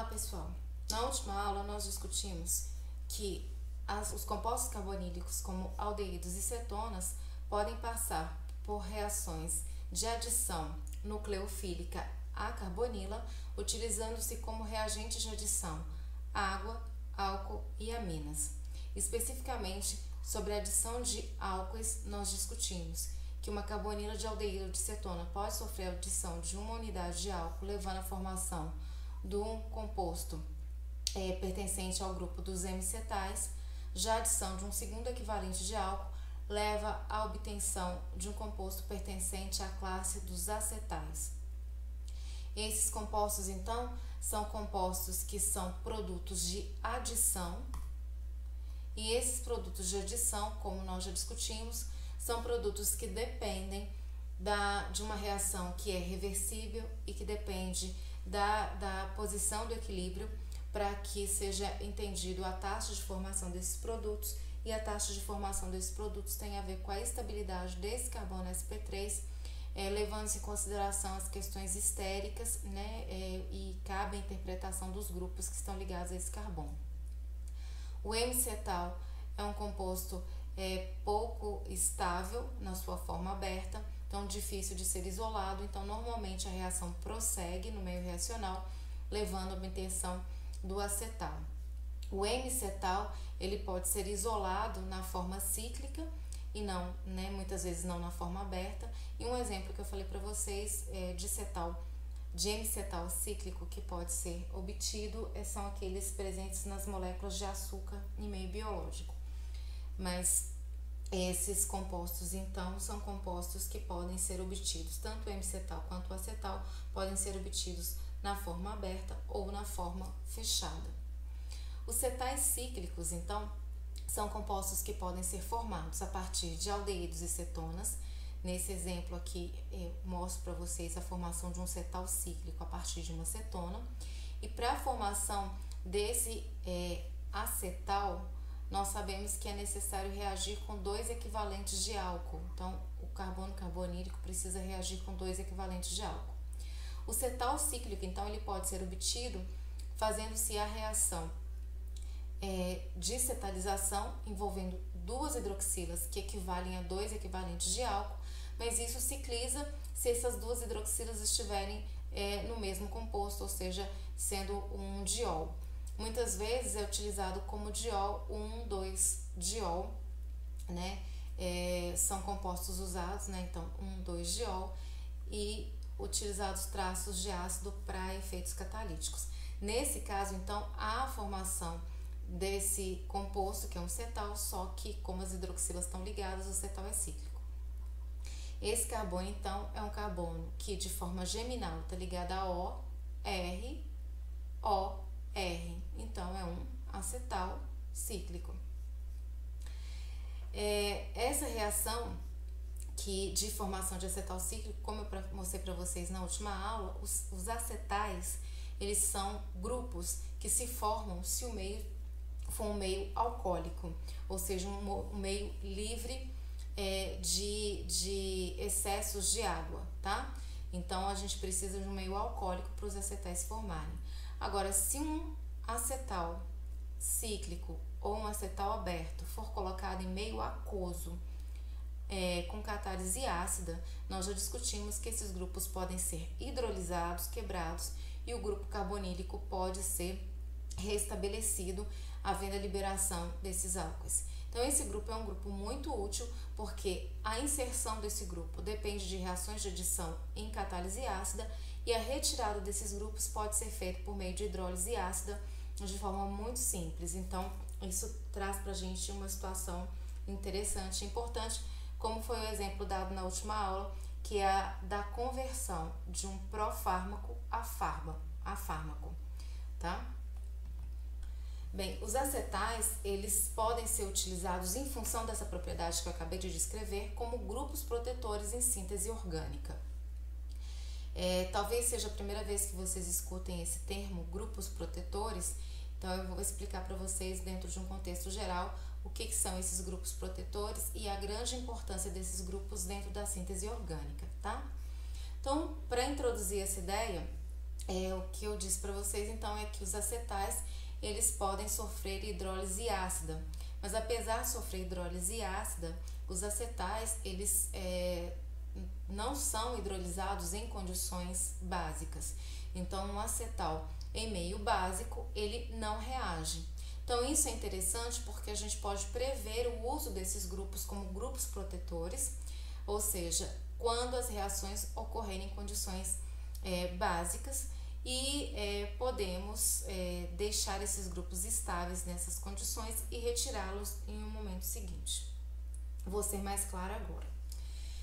Olá pessoal, na última aula nós discutimos que os compostos carbonílicos como aldeídos e cetonas podem passar por reações de adição nucleofílica à carbonila, utilizando-se como reagentes de adição água, álcool e aminas. Especificamente sobre a adição de álcoois, nós discutimos que uma carbonila de aldeído de cetona pode sofrer a adição de uma unidade de álcool, levando à formação de um composto pertencente ao grupo dos hemicetais. Já a adição de um segundo equivalente de álcool leva à obtenção de um composto pertencente à classe dos acetais. Esses compostos, então, são compostos que são produtos de adição, e esses produtos de adição, como nós já discutimos, são produtos que dependem de uma reação que é reversível e que depende da posição do equilíbrio para que seja entendido a taxa de formação desses produtos, e a taxa de formação desses produtos tem a ver com a estabilidade desse carbono sp3, levando-se em consideração as questões estéricas, né, e cabe a interpretação dos grupos que estão ligados a esse carbono. O hemicetal é um composto pouco estável na sua forma aberta, então difícil de ser isolado, então normalmente a reação prossegue no meio reacional, levando à obtenção do acetal. O hemicetal ele pode ser isolado na forma cíclica e não, muitas vezes não na forma aberta. E um exemplo que eu falei para vocês de hemicetal cíclico que pode ser obtido são aqueles presentes nas moléculas de açúcar em meio biológico. Mas esses compostos, então, são compostos que podem ser obtidos, tanto o hemicetal quanto o acetal podem ser obtidos na forma aberta ou na forma fechada. Os cetais cíclicos, então, são compostos que podem ser formados a partir de aldeídos e cetonas. Nesse exemplo aqui, eu mostro para vocês a formação de um cetal cíclico a partir de uma cetona. E para a formação desse acetal, nós sabemos que é necessário reagir com 2 equivalentes de álcool. Então, o carbono carbonílico precisa reagir com 2 equivalentes de álcool. O cetal cíclico, então, ele pode ser obtido fazendo-se a reação de cetalização, envolvendo 2 hidroxilas que equivalem a 2 equivalentes de álcool, mas isso cicliza se essas 2 hidroxilas estiverem no mesmo composto, ou seja, sendo um diol. Muitas vezes é utilizado como diol 1,2-diol, né? São compostos usados, né? Então 1,2-diol, e utilizados traços de ácido para efeitos catalíticos. Nesse caso, então, há a formação desse composto, que é um cetal, só que como as hidroxilas estão ligadas, o cetal é cíclico. Esse carbono, então, é um carbono que de forma geminal está ligado a O, R, O, R. Então, é um acetal cíclico. Essa reação de formação de acetal cíclico, como eu mostrei para vocês na última aula, os acetais, eles são grupos que se formam se o meio for um meio alcoólico, ou seja, um meio livre de excessos de água, tá? Então, a gente precisa de um meio alcoólico para os acetais se formarem. Agora, se um acetal cíclico ou um acetal aberto for colocado em meio aquoso com catálise ácida, nós já discutimos que esses grupos podem ser hidrolisados, quebrados, e o grupo carbonílico pode ser restabelecido, havendo a liberação desses álcoois. Então, esse grupo é um grupo muito útil porque a inserção desse grupo depende de reações de adição em catálise ácida, e a retirada desses grupos pode ser feita por meio de hidrólise ácida de forma muito simples. Então, isso traz para a gente uma situação interessante e importante, como foi o exemplo dado na última aula, que é a da conversão de um profármaco a fármaco, tá? Bem, os acetais, eles podem ser utilizados em função dessa propriedade que eu acabei de descrever como grupos protetores em síntese orgânica. Talvez seja a primeira vez que vocês escutem esse termo, grupos protetores, então eu vou explicar para vocês dentro de um contexto geral o que são esses grupos protetores e a grande importância desses grupos dentro da síntese orgânica, tá? Então, para introduzir essa ideia, o que eu disse para vocês então é que os acetais eles podem sofrer hidrólise ácida, mas apesar de sofrer hidrólise ácida, os acetais eles não são hidrolisados em condições básicas. Então, um acetal em meio básico ele não reage. Então, isso é interessante porque a gente pode prever o uso desses grupos como grupos protetores, ou seja, quando as reações ocorrerem em condições básicas, e podemos deixar esses grupos estáveis nessas condições e retirá-los em um momento seguinte. Vou ser mais clara agora.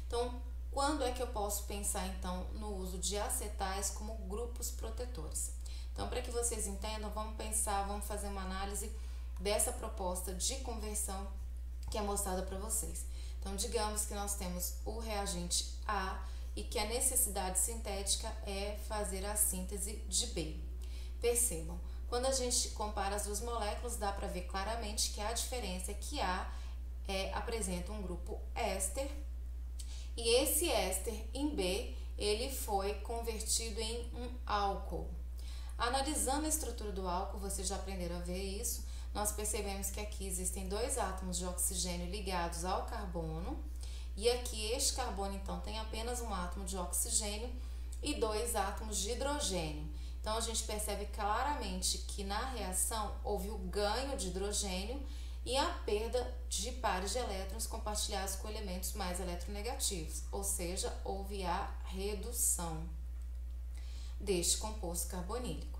Então, quando é que eu posso pensar então no uso de acetais como grupos protetores? Então, para que vocês entendam, vamos fazer uma análise dessa proposta de conversão que é mostrada para vocês. Então, digamos que nós temos o reagente A e que a necessidade sintética é fazer a síntese de B. Percebam, quando a gente compara as duas moléculas, dá para ver claramente que a diferença é que A apresenta um grupo éster, e esse éster em B, ele foi convertido em um álcool. Analisando a estrutura do álcool, vocês já aprenderam a ver isso, nós percebemos que aqui existem 2 átomos de oxigênio ligados ao carbono, e aqui este carbono então tem apenas um átomo de oxigênio e 2 átomos de hidrogênio. Então a gente percebe claramente que na reação houve o ganho de hidrogênio e a perda de pares de elétrons compartilhados com elementos mais eletronegativos, ou seja, houve a redução deste composto carbonílico.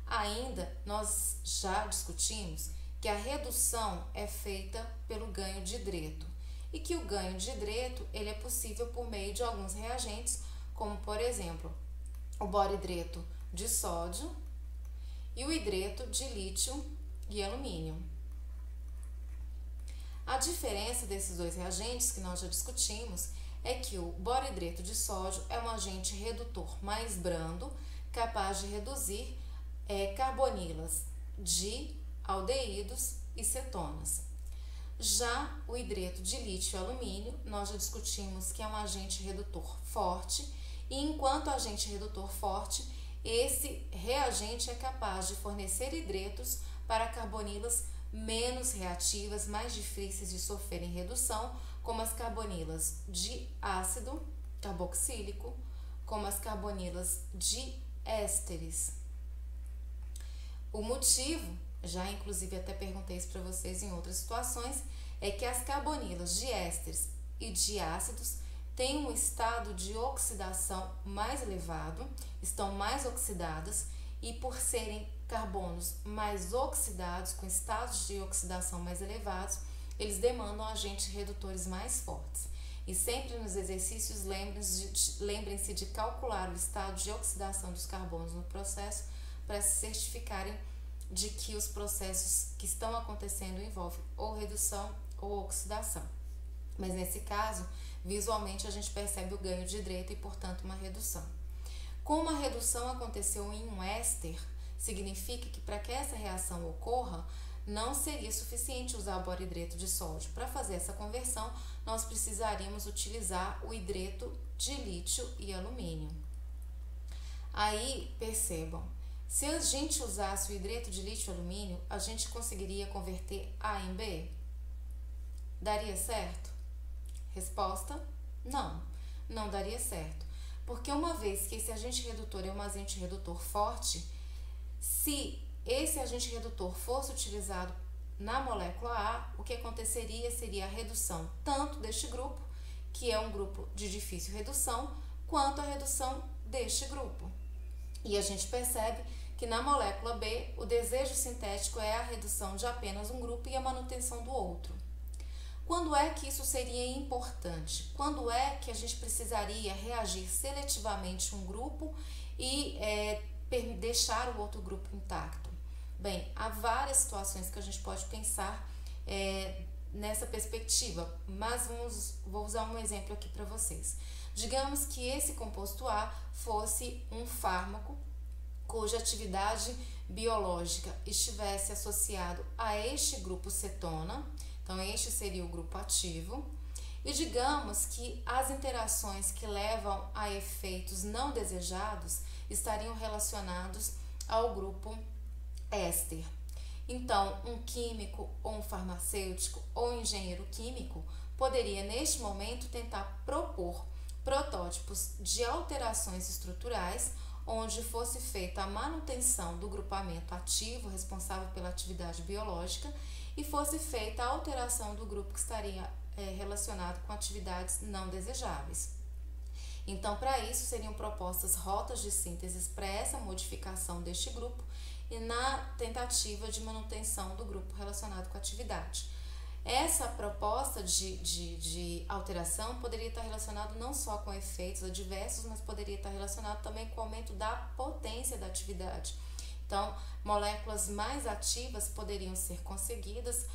Ainda, nós já discutimos que a redução é feita pelo ganho de hidreto e que o ganho de hidreto ele é possível por meio de alguns reagentes, como por exemplo, o boridreto de sódio e o hidreto de lítio e alumínio. A diferença desses 2 reagentes que nós já discutimos é que o boridreto de sódio é um agente redutor mais brando, capaz de reduzir carbonilas de aldeídos e cetonas. Já o hidreto de lítio e alumínio, nós já discutimos que é um agente redutor forte, e enquanto agente redutor forte, esse reagente é capaz de fornecer hidretos para carbonilas menos reativas, mais difíceis de sofrerem redução, como as carbonilas de ácido carboxílico, como as carbonilas de ésteres. O motivo, já inclusive até perguntei isso para vocês em outras situações, é que as carbonilas de ésteres e de ácidos têm um estado de oxidação mais elevado, estão mais oxidadas, e por serem carbonos mais oxidados, com estados de oxidação mais elevados, eles demandam agentes redutores mais fortes. E sempre nos exercícios lembrem-se de calcular o estado de oxidação dos carbonos no processo para se certificarem de que os processos que estão acontecendo envolvem ou redução ou oxidação. Mas nesse caso, visualmente a gente percebe o ganho de hidreto e, portanto, uma redução. Como a redução aconteceu em um éster, significa que para que essa reação ocorra, não seria suficiente usar o boridreto de sódio. Para fazer essa conversão, nós precisaríamos utilizar o hidreto de lítio e alumínio. Aí, percebam, se a gente usasse o hidreto de lítio e alumínio, a gente conseguiria converter A em B? Daria certo? Resposta: não, não daria certo. Porque uma vez que esse agente redutor é um agente redutor forte, se esse agente redutor fosse utilizado na molécula A, o que aconteceria seria a redução tanto deste grupo, que é um grupo de difícil redução, quanto a redução deste grupo. E a gente percebe que na molécula B, o desejo sintético é a redução de apenas um grupo e a manutenção do outro. Quando é que isso seria importante? Quando é que a gente precisaria reagir seletivamente um grupo e deixar o outro grupo intacto? Bem, há várias situações que a gente pode pensar nessa perspectiva, mas vou usar um exemplo aqui para vocês. Digamos que esse composto A fosse um fármaco cuja atividade biológica estivesse associado a este grupo cetona, então este seria o grupo ativo, e digamos que as interações que levam a efeitos não desejados estariam relacionados ao grupo éster. Então, um químico ou um farmacêutico ou um engenheiro químico poderia, neste momento, tentar propor protótipos de alterações estruturais onde fosse feita a manutenção do grupamento ativo responsável pela atividade biológica e fosse feita a alteração do grupo que estaria relacionado com atividades não desejáveis. Então, para isso, seriam propostas rotas de síntese para essa modificação deste grupo e na tentativa de manutenção do grupo relacionado com a atividade. Essa proposta de alteração poderia estar relacionada não só com efeitos adversos, mas poderia estar relacionado também com o aumento da potência da atividade. Então, moléculas mais ativas poderiam ser conseguidas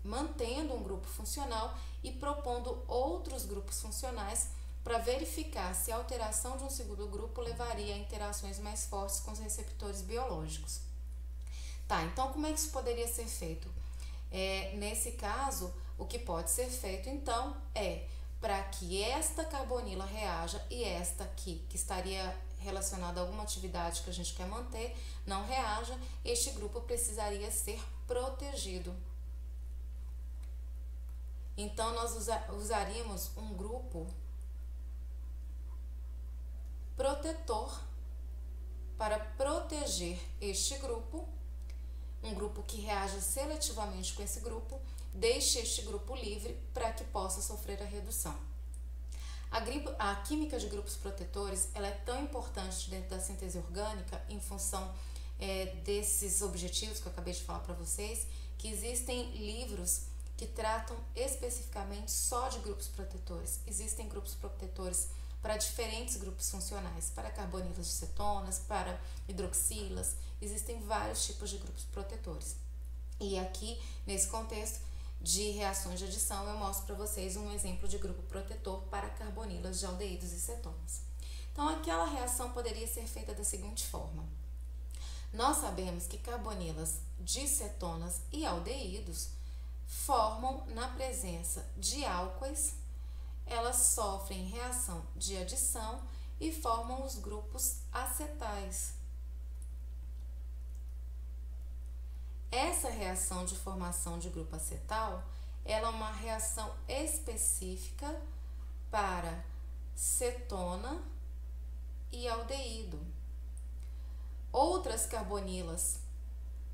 mantendo um grupo funcional e propondo outros grupos funcionais para verificar se a alteração de um segundo grupo levaria a interações mais fortes com os receptores biológicos. Tá, então como é que isso poderia ser feito? Nesse caso, o que pode ser feito então é para que esta carbonila reaja e esta aqui, que estaria relacionada a alguma atividade que a gente quer manter, não reaja, este grupo precisaria ser protegido. Então, nós usaríamos um grupo protetor para proteger este grupo, um grupo que reaja seletivamente com esse grupo, deixe este grupo livre para que possa sofrer a redução. A química de grupos protetores ela é tão importante dentro da síntese orgânica em função desses objetivos que eu acabei de falar para vocês, que existem livros que tratam especificamente só de grupos protetores. Existem grupos protetores para diferentes grupos funcionais, para carbonilas de cetonas, para hidroxilas, existem vários tipos de grupos protetores. E aqui, nesse contexto de reações de adição, eu mostro para vocês um exemplo de grupo protetor para carbonilas de aldeídos e cetonas. Então, aquela reação poderia ser feita da seguinte forma. Nós sabemos que carbonilas de cetonas e aldeídos formam, na presença de álcoois, elas sofrem reação de adição e formam os grupos acetais. Essa reação de formação de grupo acetal, ela é uma reação específica para cetona e aldeído. Outras carbonilas,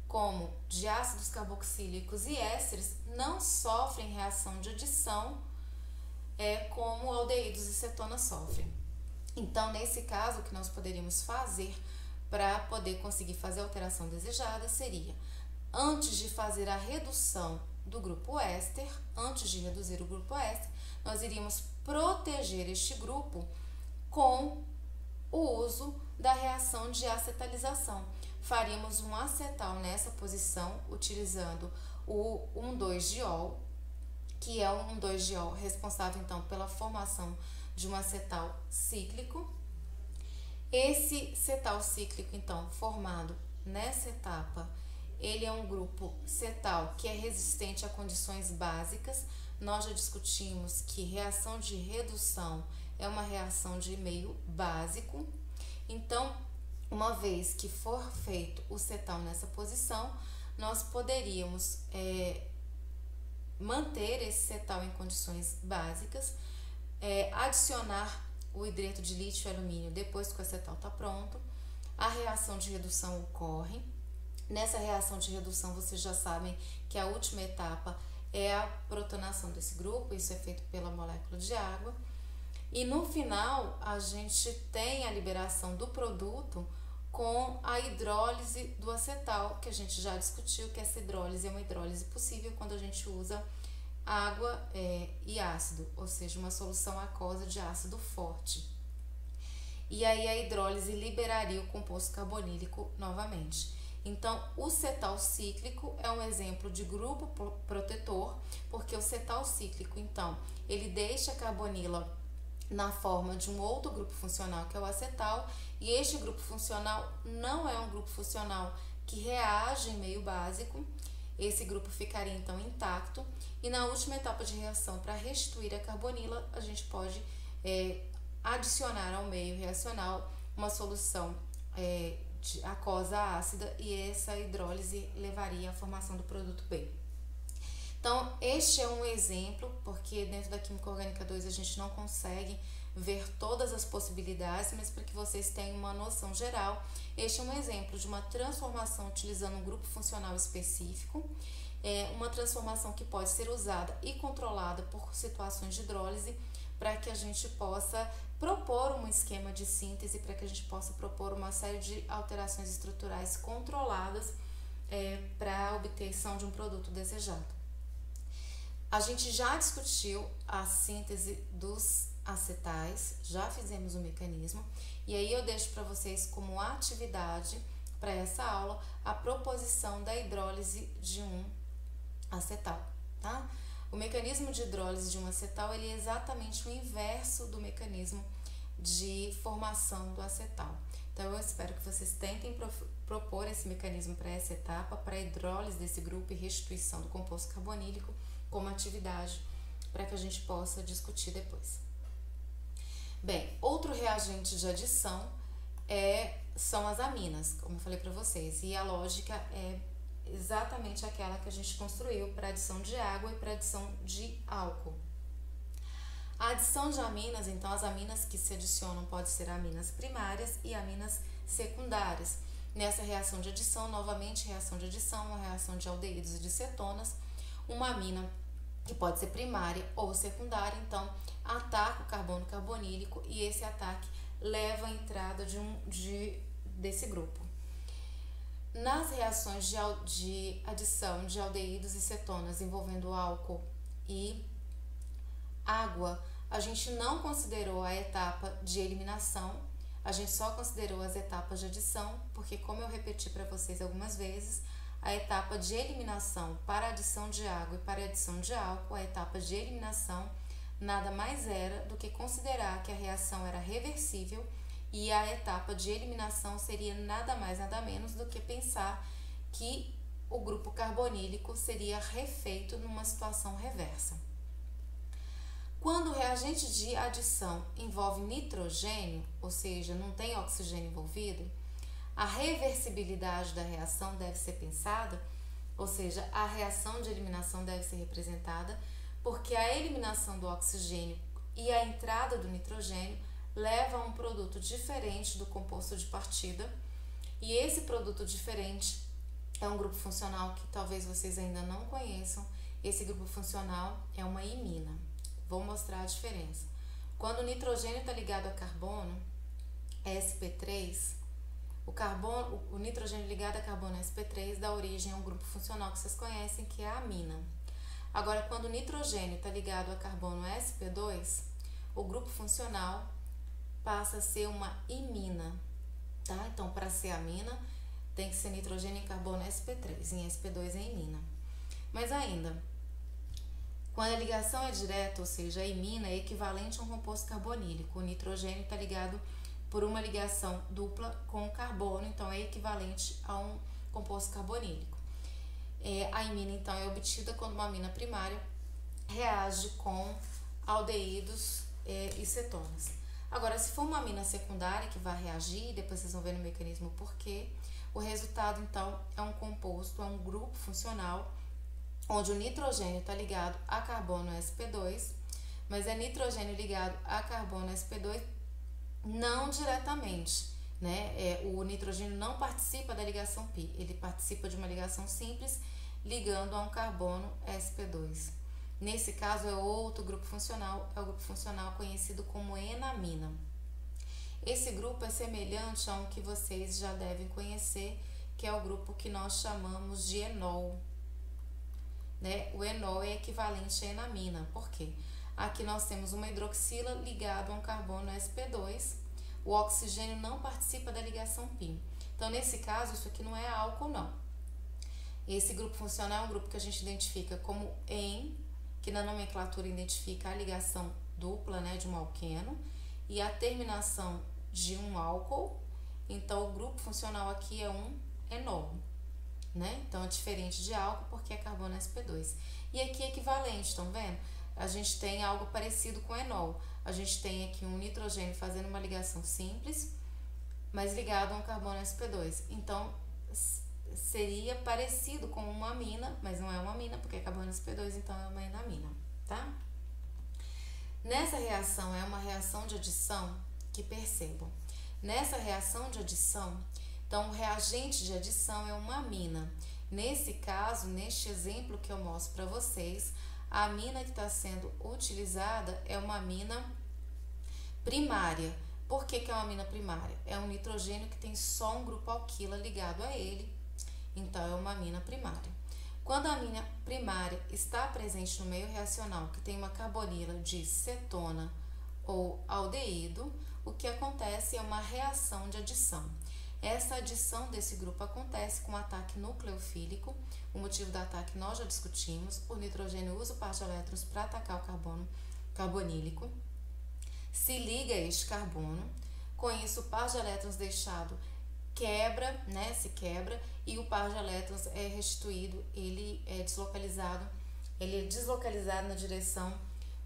como de ácidos carboxílicos e ésteres, não sofrem reação de adição como aldeídos e cetonas sofrem. Então, nesse caso, o que nós poderíamos fazer para poder conseguir fazer a alteração desejada seria, antes de fazer a redução do grupo éster, antes de reduzir o grupo éster, nós iríamos proteger este grupo com o uso da reação de acetalização. Faríamos um acetal nessa posição, utilizando o 1,2-diol, que é o 1,2-diol responsável, então, pela formação de um acetal cíclico. Esse cetal cíclico, então, formado nessa etapa, ele é um grupo cetal que é resistente a condições básicas. Nós já discutimos que reação de redução é uma reação de meio básico. Então, uma vez que for feito o cetal nessa posição, nós poderíamos manter esse cetal em condições básicas, adicionar o hidreto de lítio e alumínio depois que o acetal está pronto. A reação de redução ocorre. Nessa reação de redução, vocês já sabem que a última etapa é a protonação desse grupo, isso é feito pela molécula de água. E no final, a gente tem a liberação do produto com a hidrólise do acetal, que a gente já discutiu que essa hidrólise é uma hidrólise possível quando a gente usa água e ácido, ou seja, uma solução aquosa de ácido forte. E aí a hidrólise liberaria o composto carbonílico novamente. Então, o cetal cíclico é um exemplo de grupo protetor, porque o cetal cíclico, então, ele deixa a carbonila na forma de um outro grupo funcional, que é o acetal, e este grupo funcional não é um grupo funcional que reage em meio básico. Esse grupo ficaria, então, intacto, e na última etapa de reação, para restituir a carbonila, a gente pode adicionar ao meio reacional uma solução aquosa ácida, e essa hidrólise levaria à formação do produto B. Então, este é um exemplo, porque dentro da Química Orgânica 2 a gente não consegue ver todas as possibilidades, mas para que vocês tenham uma noção geral, este é um exemplo de uma transformação utilizando um grupo funcional específico, uma transformação que pode ser usada e controlada por situações de hidrólise, para que a gente possa propor um esquema de síntese, para que a gente possa propor uma série de alterações estruturais controladas para a obtenção de um produto desejado. A gente já discutiu a síntese dos acetais, já fizemos o mecanismo, e aí eu deixo para vocês como atividade para essa aula a proposição da hidrólise de um acetal, tá? O mecanismo de hidrólise de um acetal, ele é exatamente o inverso do mecanismo de formação do acetal. Então, eu espero que vocês tentem propor esse mecanismo para essa etapa, para a hidrólise desse grupo e restituição do composto carbonílico como atividade, para que a gente possa discutir depois. Bem, outro reagente de adição são as aminas, como eu falei para vocês, e a lógica é exatamente aquela que a gente construiu para adição de água e para adição de álcool. A adição de aminas, então, as aminas que se adicionam podem ser aminas primárias e aminas secundárias. Nessa reação de adição, novamente, reação de adição, uma reação de aldeídos e de cetonas, uma amina que pode ser primária ou secundária, então, ataca o carbono carbonílico e esse ataque leva à entrada desse grupo. Nas reações de adição de aldeídos e cetonas envolvendo álcool e água, a gente não considerou a etapa de eliminação, a gente só considerou as etapas de adição, porque, como eu repeti para vocês algumas vezes, a etapa de eliminação para a adição de água e para a adição de álcool, a etapa de eliminação nada mais era do que considerar que a reação era reversível, e a etapa de eliminação seria nada mais, nada menos do que pensar que o grupo carbonílico seria refeito numa situação reversa. Quando o reagente de adição envolve nitrogênio, ou seja, não tem oxigênio envolvido, a reversibilidade da reação deve ser pensada, ou seja, a reação de eliminação deve ser representada, porque a eliminação do oxigênio e a entrada do nitrogênio leva a um produto diferente do composto de partida, e esse produto diferente é um grupo funcional que talvez vocês ainda não conheçam. Esse grupo funcional é uma imina. Vou mostrar a diferença. Quando o nitrogênio está ligado a carbono, sp3, o nitrogênio ligado a carbono sp3 dá origem a um grupo funcional que vocês conhecem, que é a amina. Agora, quando o nitrogênio está ligado a carbono sp2, o grupo funcional passa a ser uma imina, tá? Então, para ser amina, tem que ser nitrogênio em carbono sp3, em sp2 é imina. Mas ainda, quando a ligação é direta, ou seja, a imina é equivalente a um composto carbonílico. O nitrogênio está ligado por uma ligação dupla com o carbono, então é equivalente a um composto carbonílico. A imina, então, é obtida quando uma amina primária reage com aldeídos e cetonas. Agora, se for uma amina secundária que vai reagir, depois vocês vão ver no mecanismo por quê, o resultado, então, é um composto, é um grupo funcional, onde o nitrogênio está ligado a carbono sp2, mas é nitrogênio ligado a carbono sp2 não diretamente, né? O nitrogênio não participa da ligação pi, ele participa de uma ligação simples ligando a um carbono sp2. Nesse caso é outro grupo funcional, é o grupo funcional conhecido como enamina. Esse grupo é semelhante a um que vocês já devem conhecer, que é o grupo que nós chamamos de enol. Né? O enol é equivalente à enamina. Por quê? Aqui nós temos uma hidroxila ligada a um carbono sp2. O oxigênio não participa da ligação pi. Então, nesse caso, isso aqui não é álcool, não. Esse grupo funcional é um grupo que a gente identifica como en, que na nomenclatura identifica a ligação dupla, né, de um alqueno, e a terminação de um álcool. Então, o grupo funcional aqui é um enol, né? Então, é diferente de álcool porque é carbono sp2. E aqui é equivalente, estão vendo? A gente tem algo parecido com enol. A gente tem aqui um nitrogênio fazendo uma ligação simples mas ligado a um carbono sp2. Então, seria parecido com uma amina, mas não é uma amina, porque é carbono sp2, então é uma enamina, tá? Nessa reação, é uma reação de adição, que percebam. Nessa reação de adição, então o reagente de adição é uma amina. Nesse caso, neste exemplo que eu mostro para vocês, a amina que está sendo utilizada é uma amina primária. Por que é uma amina primária? É um nitrogênio que tem só um grupo alquila ligado a ele, então é uma amina primária. Quando a amina primária está presente no meio reacional, que tem uma carbonila de cetona ou aldeído, o que acontece é uma reação de adição. Essa adição desse grupo acontece com ataque nucleofílico. O motivo do ataque nós já discutimos. O nitrogênio usa o par de elétrons para atacar o carbono carbonílico. Se liga a este carbono. Com isso, o par de elétrons deixado quebra, né? Se quebra e o par de elétrons é restituído. Ele é deslocalizado na direção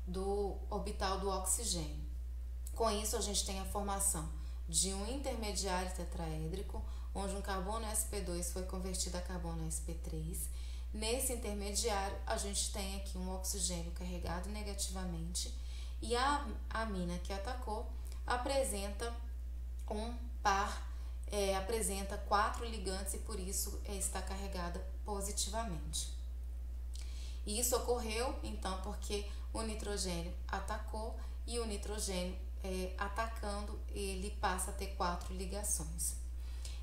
do orbital do oxigênio. Com isso, a gente tem a formação de um intermediário tetraédrico, onde um carbono sp2 foi convertido a carbono sp3. Nesse intermediário, a gente tem aqui um oxigênio carregado negativamente e a amina que atacou apresenta um par, apresenta 4 ligantes e por isso está carregada positivamente. E isso ocorreu, então, porque o nitrogênio atacou e o nitrogênio atacando, ele passa a ter 4 ligações.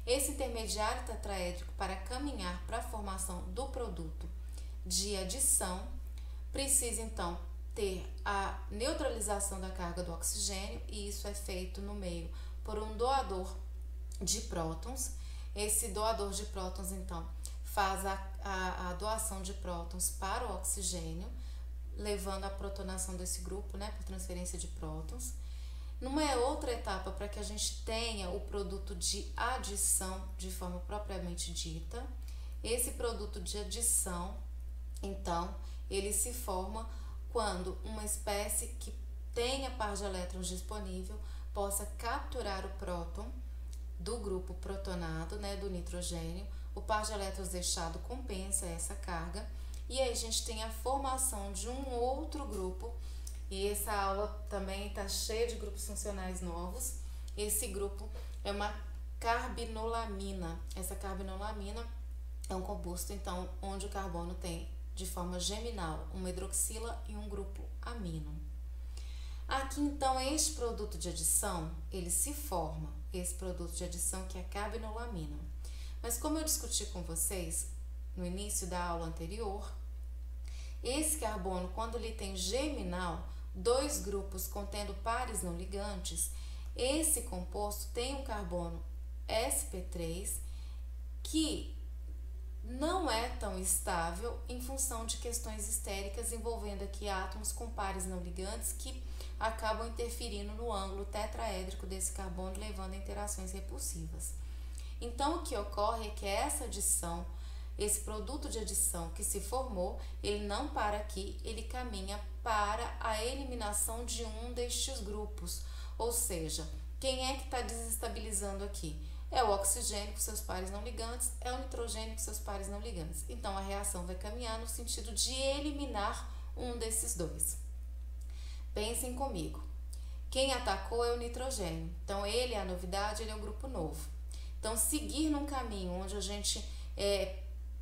Esse intermediário tetraédrico, para caminhar para a formação do produto de adição, precisa então ter a neutralização da carga do oxigênio, e isso é feito no meio por um doador de prótons. Esse doador de prótons, então, faz a doação de prótons para o oxigênio, levando a protonação desse grupo, né, por transferência de prótons. Numa outra etapa, para que a gente tenha o produto de adição de forma propriamente dita, esse produto de adição, então, ele se forma quando uma espécie que tenha par de elétrons disponível possa capturar o próton do grupo protonado, né, do nitrogênio. O par de elétrons deixado compensa essa carga e aí a gente tem a formação de um outro grupo. E essa aula também está cheia de grupos funcionais novos. Esse grupo é uma carbinolamina. Essa carbinolamina é um composto, então, onde o carbono tem de forma geminal uma hidroxila e um grupo amino. Aqui, então, este produto de adição, ele se forma, esse produto de adição que é a carbinolamina. Mas como eu discuti com vocês no início da aula anterior, esse carbono, quando ele tem geminal, 2 grupos contendo pares não ligantes, esse composto tem um carbono sp3 que não é tão estável em função de questões estéricas envolvendo aqui átomos com pares não ligantes que acabam interferindo no ângulo tetraédrico desse carbono, levando a interações repulsivas. Então, o que ocorre é que essa adição, esse produto de adição que se formou, ele não para aqui, ele caminha para a eliminação de um destes grupos. Ou seja, quem é que está desestabilizando aqui? É o oxigênio com seus pares não ligantes, é o nitrogênio com seus pares não ligantes. Então, a reação vai caminhar no sentido de eliminar um desses dois. Pensem comigo. Quem atacou é o nitrogênio. Então, ele é a novidade, ele é o grupo novo. Então, seguir num caminho onde a gente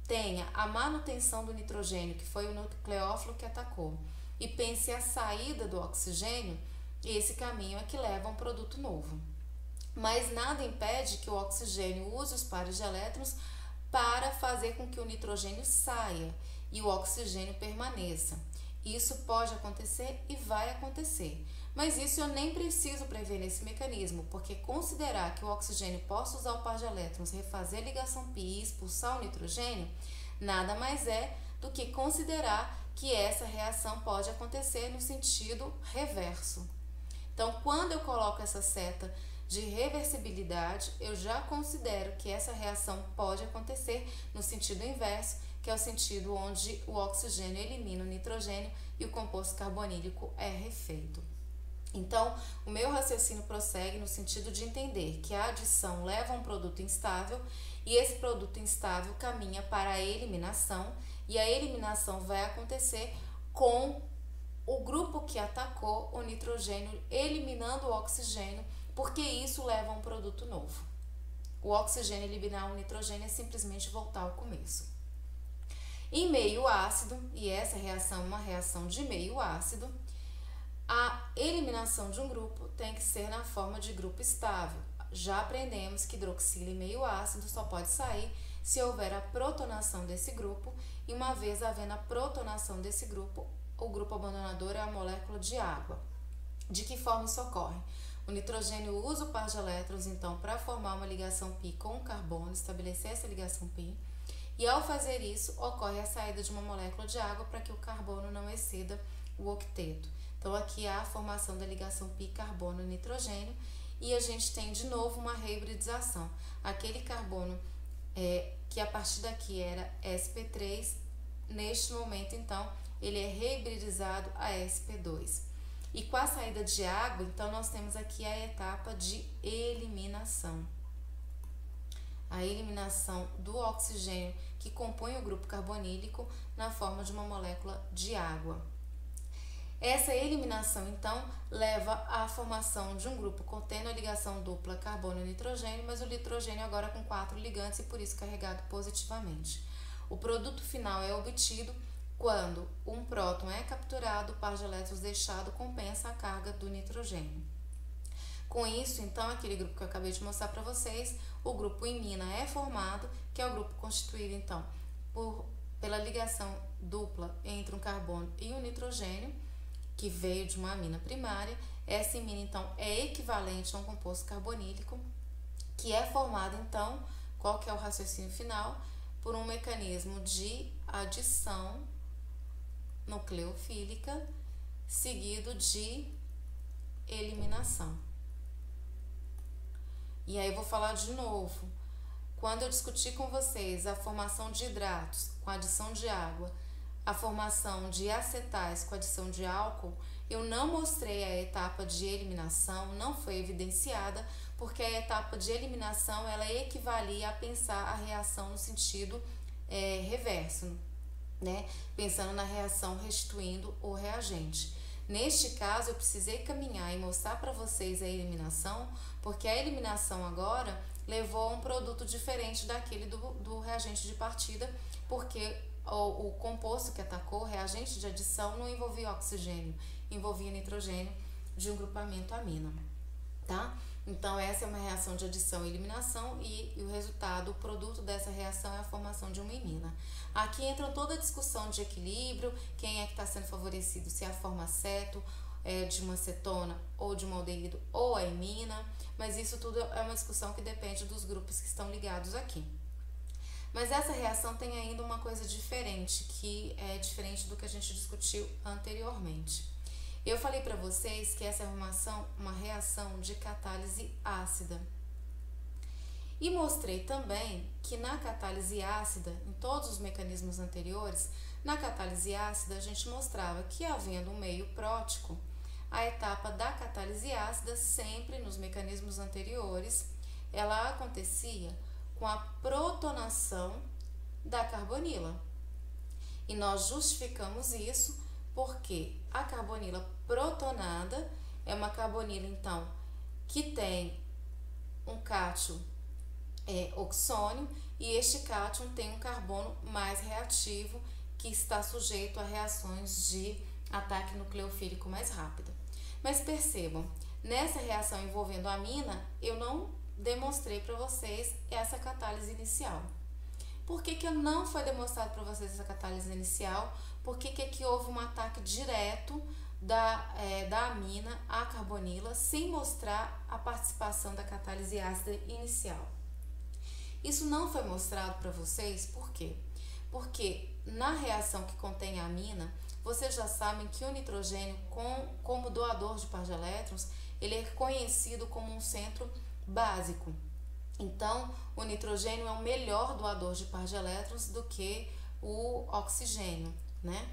tenha a manutenção do nitrogênio, que foi o nucleófilo que atacou, e pense a saída do oxigênio, esse caminho é que leva a um produto novo. Mas nada impede que o oxigênio use os pares de elétrons para fazer com que o nitrogênio saia e o oxigênio permaneça. Isso pode acontecer e vai acontecer. Mas isso eu nem preciso prever nesse mecanismo, porque considerar que o oxigênio possa usar o par de elétrons, refazer a ligação pi e expulsar o nitrogênio, nada mais é do que considerar que essa reação pode acontecer no sentido reverso. Então, quando eu coloco essa seta de reversibilidade, eu já considero que essa reação pode acontecer no sentido inverso, que é o sentido onde o oxigênio elimina o nitrogênio e o composto carbonílico é refeito. Então, o meu raciocínio prossegue no sentido de entender que a adição leva a um produto instável e esse produto instável caminha para a eliminação, e a eliminação vai acontecer com o grupo que atacou o nitrogênio eliminando o oxigênio, porque isso leva a um produto novo. O oxigênio eliminar o nitrogênio é simplesmente voltar ao começo. Em meio ácido, e essa reação é uma reação de meio ácido, a eliminação de um grupo tem que ser na forma de grupo estável. Já aprendemos que hidroxila em meio ácido só pode sair se houver a protonação desse grupo, e uma vez havendo a protonação desse grupo, o grupo abandonador é a molécula de água. De que forma isso ocorre? O nitrogênio usa o par de elétrons, então, para formar uma ligação π com o carbono, estabelecer essa ligação π, e ao fazer isso, ocorre a saída de uma molécula de água para que o carbono não exceda o octeto. Então, aqui há a formação da ligação π carbono-nitrogênio, e a gente tem de novo uma reibridização. Aquele carbono que a partir daqui era sp3, neste momento, então, ele é reibridizado a sp2. E com a saída de água, então, nós temos aqui a etapa de eliminação. A eliminação do oxigênio que compõe o grupo carbonílico na forma de uma molécula de água. Essa eliminação, então, leva à formação de um grupo contendo a ligação dupla carbono-nitrogênio, mas o nitrogênio agora com 4 ligantes e por isso carregado positivamente. O produto final é obtido quando um próton é capturado, o par de elétrons deixado compensa a carga do nitrogênio. Com isso, então, aquele grupo que eu acabei de mostrar para vocês, o grupo imina é formado, que é o grupo constituído, então, pela ligação dupla entre um carbono e um nitrogênio, que veio de uma amina primária. Essa imina, então, é equivalente a um composto carbonílico, que é formado, então, qual que é o raciocínio final? Por um mecanismo de adição nucleofílica, seguido de eliminação. E aí eu vou falar de novo. Quando eu discutir com vocês a formação de hidratos com adição de água, a formação de acetais com adição de álcool, eu não mostrei a etapa de eliminação, não foi evidenciada, porque a etapa de eliminação ela equivalia a pensar a reação no sentido reverso, né? Pensando na reação restituindo o reagente. Neste caso, eu precisei caminhar e mostrar para vocês a eliminação, porque a eliminação agora levou a um produto diferente daquele do reagente de partida, porque o composto que atacou, o reagente de adição, não envolvia oxigênio, envolvia nitrogênio de um grupamento amina, tá? Então, essa é uma reação de adição e eliminação e o resultado, o produto dessa reação é a formação de uma imina. Aqui entra toda a discussão de equilíbrio, quem é que está sendo favorecido, se é a forma aceto, de uma cetona ou de um aldeído ou a imina, mas isso tudo é uma discussão que depende dos grupos que estão ligados aqui. Mas essa reação tem ainda uma coisa diferente, que é diferente do que a gente discutiu anteriormente. Eu falei para vocês que essa é uma reação de catálise ácida. E mostrei também que na catálise ácida, em todos os mecanismos anteriores, na catálise ácida a gente mostrava que havendo um meio prótico, a etapa da catálise ácida sempre nos mecanismos anteriores, ela acontecia com a protonação da carbonila. E nós justificamos isso porque a carbonila protonada é uma carbonila, então, que tem um cátion oxônio e este cátion tem um carbono mais reativo que está sujeito a reações de ataque nucleofílico mais rápido. Mas percebam, nessa reação envolvendo a amina, eu não demonstrei para vocês essa catálise inicial. Por que não foi demonstrado para vocês essa catálise inicial? Porque que aqui houve um ataque direto da amina à carbonila sem mostrar a participação da catálise ácida inicial. Isso não foi mostrado para vocês, por quê? Porque na reação que contém a amina, vocês já sabem que o nitrogênio, como doador de par de elétrons, ele é conhecido como um centro básico. Então, o nitrogênio é o melhor doador de par de elétrons do que o oxigênio, né?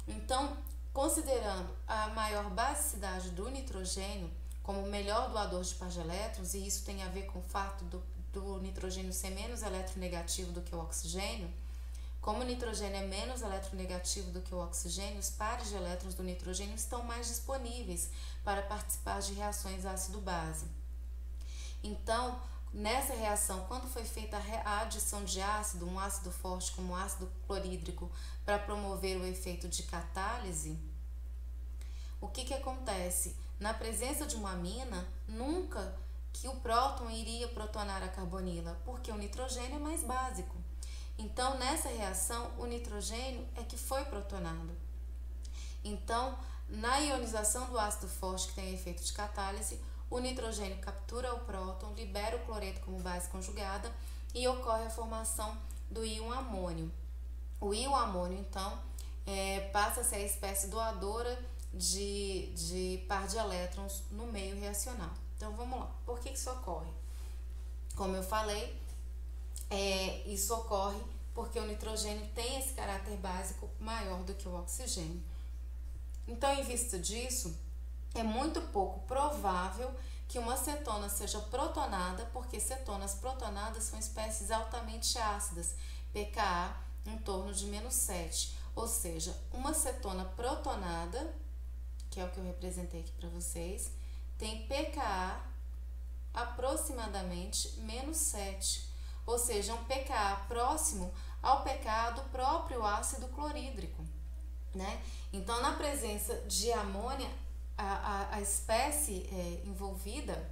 Então, Considerando a maior basicidade do nitrogênio como o melhor doador de par de elétrons, e isso tem a ver com o fato do nitrogênio ser menos eletronegativo do que o oxigênio, como o nitrogênio é menos eletronegativo do que o oxigênio, os pares de elétrons do nitrogênio estão mais disponíveis para participar de reações ácido-base. Então, nessa reação, quando foi feita a adição de ácido, um ácido forte como o ácido clorídrico, para promover o efeito de catálise, o que acontece? Na presença de uma amina, nunca que o próton iria protonar a carbonila, porque o nitrogênio é mais básico. Então, nessa reação, o nitrogênio é que foi protonado. Então, na ionização do ácido forte, que tem efeito de catálise, o nitrogênio captura o próton, libera o cloreto como base conjugada e ocorre a formação do íon amônio. O íon amônio, então, passa a ser a espécie doadora de par de elétrons no meio reacional. Então, vamos lá. Por que isso ocorre? Como eu falei, isso ocorre porque o nitrogênio tem esse caráter básico maior do que o oxigênio. Então, em vista disso, é muito pouco provável que uma cetona seja protonada, porque cetonas protonadas são espécies altamente ácidas, pKa em torno de -7. Ou seja, uma cetona protonada, que é o que eu representei aqui para vocês, tem pKa aproximadamente -7. Ou seja, um pKa próximo ao pKa do próprio ácido clorídrico, né? Então, na presença de amônia, a espécie envolvida,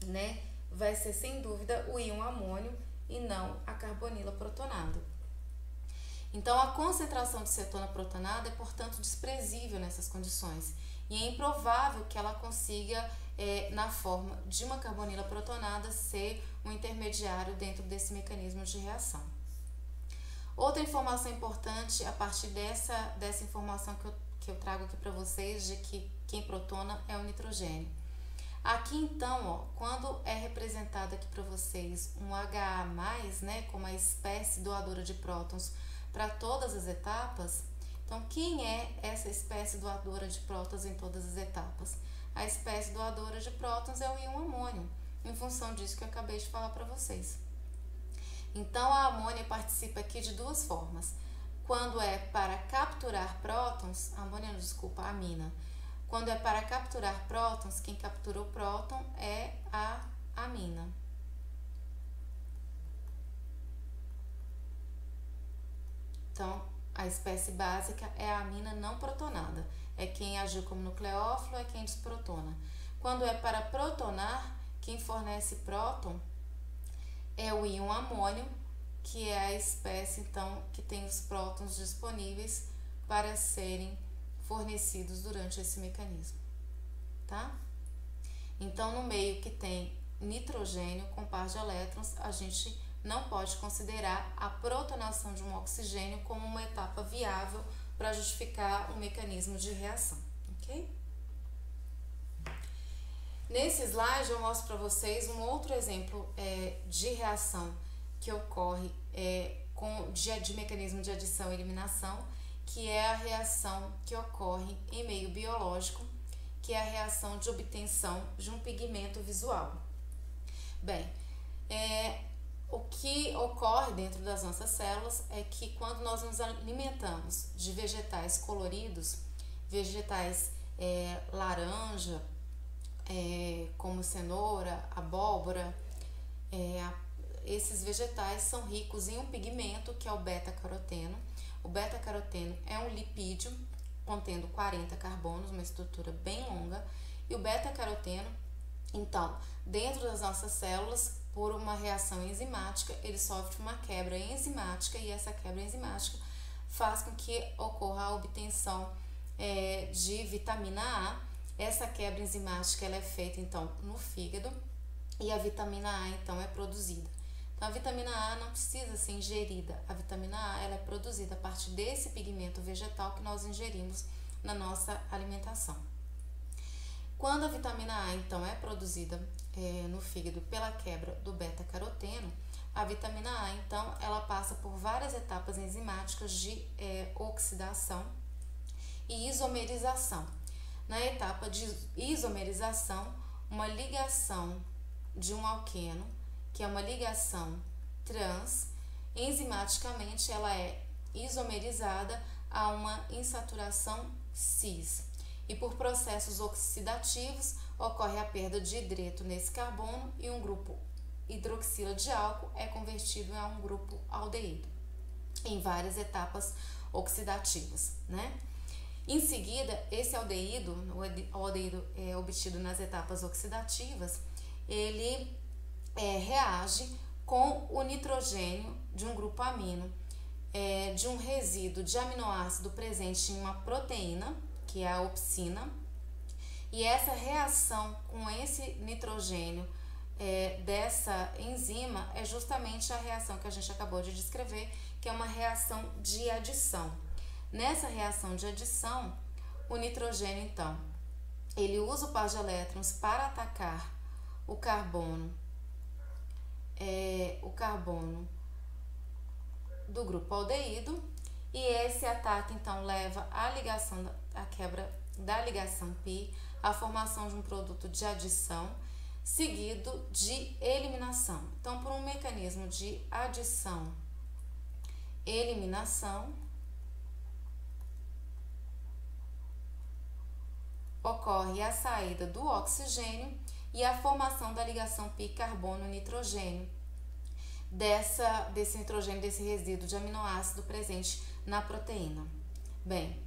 né, vai ser sem dúvida o íon amônio e não a carbonila protonada. Então, a concentração de cetona protonada é, portanto, desprezível nessas condições e é improvável que ela consiga, na forma de uma carbonila protonada, ser um intermediário dentro desse mecanismo de reação. Outra informação importante a partir dessa informação que eu trago aqui para vocês, de que quem protona é o nitrogênio. Aqui então, ó, quando é representado aqui para vocês um HA+, né, como a espécie doadora de prótons para todas as etapas, então quem é essa espécie doadora de prótons em todas as etapas? A espécie doadora de prótons é o íon amônio, em função disso que eu acabei de falar para vocês. Então, a amônia participa aqui de duas formas. Quando é para capturar prótons, a amina. Quando é para capturar prótons, quem captura o próton é a amina. Então, a espécie básica é a amina não protonada. É quem agiu como nucleófilo, é quem desprotona. Quando é para protonar, quem fornece próton é o íon amônio, que é a espécie, então, que tem os prótons disponíveis para serem fornecidos durante esse mecanismo, tá? Então, no meio que tem nitrogênio com par de elétrons, a gente não pode considerar a protonação de um oxigênio como uma etapa viável para justificar o mecanismo de reação, ok? Nesse slide eu mostro para vocês um outro exemplo de reação que ocorre de mecanismo de adição e eliminação, que é a reação que ocorre em meio biológico, que é a reação de obtenção de um pigmento visual. Bem, o que ocorre dentro das nossas células é que quando nós nos alimentamos de vegetais coloridos, vegetais laranja, como cenoura, abóbora, esses vegetais são ricos em um pigmento que é o beta-caroteno. O beta-caroteno é um lipídio contendo 40 carbonos, uma estrutura bem longa, e o beta-caroteno, então, dentro das nossas células, por uma reação enzimática, ele sofre uma quebra enzimática e essa quebra enzimática faz com que ocorra a obtenção de vitamina A. Essa quebra enzimática ela é feita, então, no fígado e a vitamina A, então, é produzida. Então, a vitamina A não precisa ser ingerida. A vitamina A ela é produzida a partir desse pigmento vegetal que nós ingerimos na nossa alimentação. Quando a vitamina A, então, é produzida no fígado pela quebra do beta-caroteno, a vitamina A, então, ela passa por várias etapas enzimáticas de oxidação e isomerização. Na etapa de isomerização, uma ligação de um alqueno, que é uma ligação trans, enzimaticamente ela é isomerizada a uma insaturação cis. E por processos oxidativos ocorre a perda de hidreto nesse carbono e um grupo hidroxila de álcool é convertido a um grupo aldeído em várias etapas oxidativas, né? Em seguida, esse aldeído, o aldeído é obtido nas etapas oxidativas, ele reage com o nitrogênio de um grupo amino, de um resíduo de aminoácido presente em uma proteína, que é a opsina, e essa reação com esse nitrogênio dessa enzima é justamente a reação que a gente acabou de descrever, que é uma reação de adição. Nessa reação de adição, o nitrogênio, então, ele usa o par de elétrons para atacar o carbono do grupo aldeído, e esse ataque, então, leva à quebra da ligação π, a formação de um produto de adição, seguido de eliminação. Então, por um mecanismo de adição-eliminação, ocorre a saída do oxigênio e a formação da ligação π carbono-nitrogênio, desse nitrogênio, desse resíduo de aminoácido presente na proteína. Bem,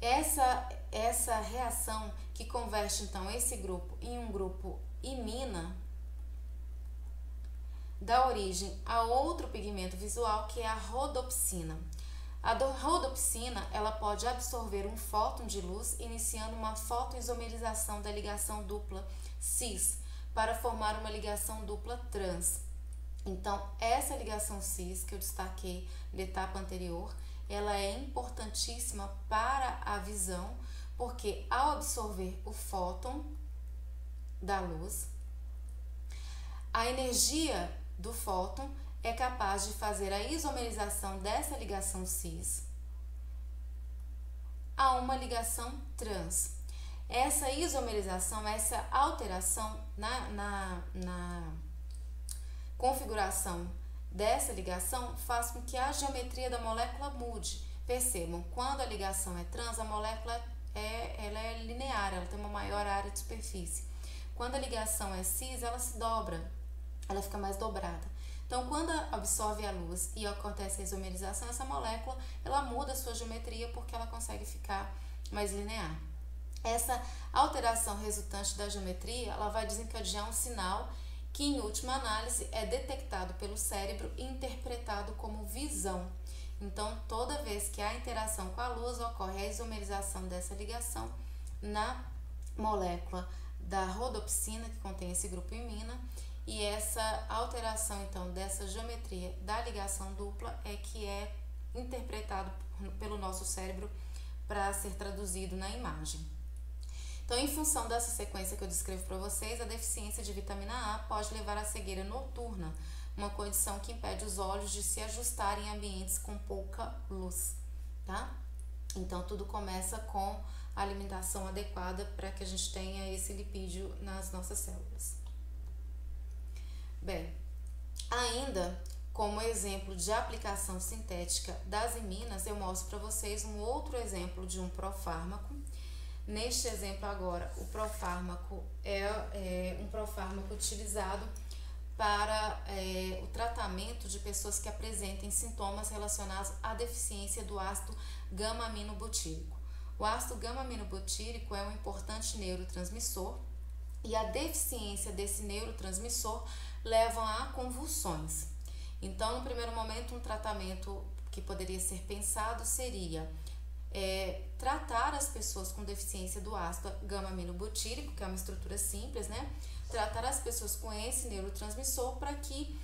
essa reação que converte então esse grupo em um grupo imina dá origem a outro pigmento visual, que é a rodopsina. A rodopsina, ela pode absorver um fóton de luz, iniciando uma fotoisomerização da ligação dupla cis para formar uma ligação dupla trans. Então, essa ligação cis que eu destaquei na etapa anterior, ela é importantíssima para a visão, porque ao absorver o fóton da luz, a energia do fóton é capaz de fazer a isomerização dessa ligação cis a uma ligação trans. Essa isomerização, essa alteração na configuração dessa ligação faz com que a geometria da molécula mude. Percebam, quando a ligação é trans, a molécula ela é linear, ela tem uma maior área de superfície. Quando a ligação é cis, ela se dobra, ela fica mais dobrada. Então, quando absorve a luz e acontece a isomerização, essa molécula ela muda a sua geometria porque ela consegue ficar mais linear. Essa alteração resultante da geometria, ela vai desencadear um sinal que, em última análise, é detectado pelo cérebro e interpretado como visão. Então, toda vez que há interação com a luz, ocorre a isomerização dessa ligação na molécula da rodopsina, que contém esse grupo imina, e essa alteração, então, dessa geometria da ligação dupla é que é interpretado pelo nosso cérebro para ser traduzido na imagem. Então, em função dessa sequência que eu descrevo para vocês, a deficiência de vitamina A pode levar à cegueira noturna, uma condição que impede os olhos de se ajustarem em ambientes com pouca luz, tá? Então, tudo começa com a alimentação adequada para que a gente tenha esse lipídio nas nossas células. Bem, ainda como exemplo de aplicação sintética das iminas, eu mostro para vocês um outro exemplo de um profármaco. Neste exemplo agora, o profármaco é um profármaco utilizado para o tratamento de pessoas que apresentem sintomas relacionados à deficiência do ácido gama-aminobutírico. O ácido gama-aminobutírico é um importante neurotransmissor e a deficiência desse neurotransmissor leva a convulsões. Então, no primeiro momento, um tratamento que poderia ser pensado seria tratar as pessoas com deficiência do ácido gama-aminobutírico, que é uma estrutura simples, né? Tratar as pessoas com esse neurotransmissor para que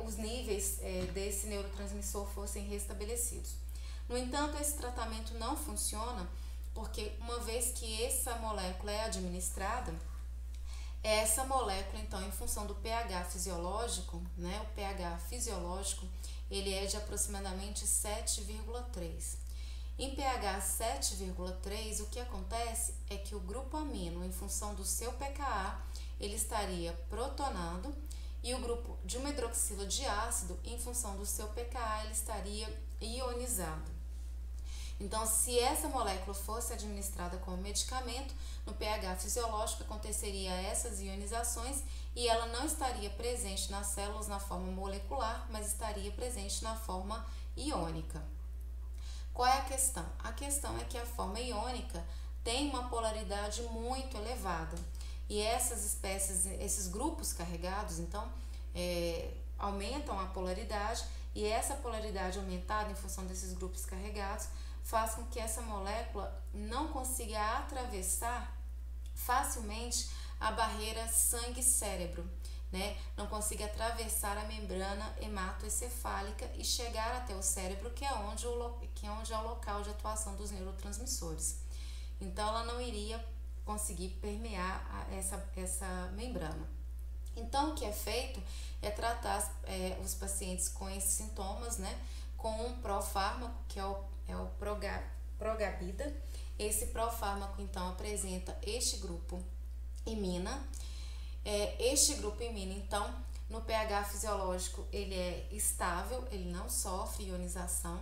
os níveis desse neurotransmissor fossem restabelecidos. No entanto, esse tratamento não funciona porque, uma vez que essa molécula é administrada, essa molécula, então, em função do pH fisiológico, né? O pH fisiológico, ele é de aproximadamente 7,3. Em pH 7,3, o que acontece é que o grupo amino, em função do seu pKa, ele estaria protonando, e o grupo de uma hidroxila de ácido, em função do seu pKa, ele estaria ionizado. Então, se essa molécula fosse administrada como medicamento, no pH fisiológico aconteceria essas ionizações e ela não estaria presente nas células na forma molecular, mas estaria presente na forma iônica. Qual é a questão? A questão é que a forma iônica tem uma polaridade muito elevada e essas espécies, esses grupos carregados, então, aumentam a polaridade, e essa polaridade aumentada em função desses grupos carregados faz com que essa molécula não consiga atravessar facilmente a barreira sangue-cérebro, né? Não consiga atravessar a membrana hematoencefálica e chegar até o cérebro, que é onde é o local de atuação dos neurotransmissores. Então, ela não iria conseguir permear essa membrana. Então, o que é feito é tratar os pacientes com esses sintomas, né, com um profármaco, que é o Progabida. Esse profármaco, então, apresenta este grupo imina. Este grupo imina, então, no pH fisiológico, ele é estável, ele não sofre ionização.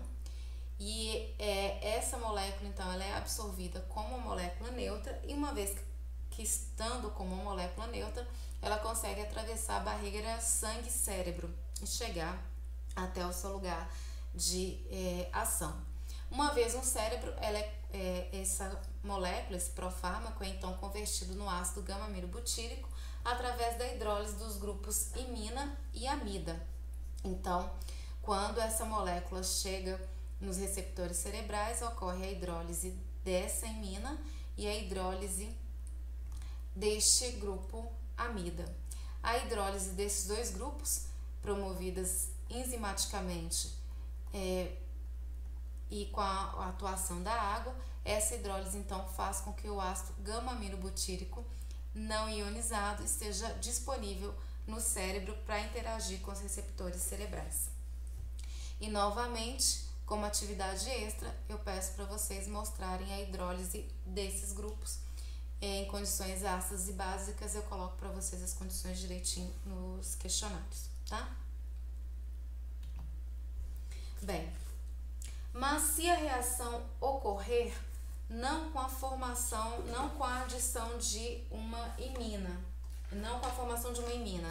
E essa molécula, então, ela é absorvida como uma molécula neutra, e uma vez que estando como uma molécula neutra, ela consegue atravessar a barreira sangue-cérebro e chegar até o seu lugar de ação. Uma vez no cérebro, essa molécula, esse profármaco, é então convertido no ácido gama-aminobutírico através da hidrólise dos grupos imina e amida. Então, quando essa molécula chega nos receptores cerebrais, ocorre a hidrólise dessa imina e a hidrólise deste grupo amida. A hidrólise desses dois grupos, promovidas enzimaticamente e com a atuação da água, essa hidrólise então faz com que o ácido gama-aminobutírico não ionizado esteja disponível no cérebro para interagir com os receptores cerebrais. E novamente, como atividade extra, eu peço para vocês mostrarem a hidrólise desses grupos em condições ácidas e básicas. Eu coloco para vocês as condições direitinho nos questionários, tá? Bem, mas se a reação ocorrer não com a formação, não com a adição de uma imina, não com a formação de uma imina,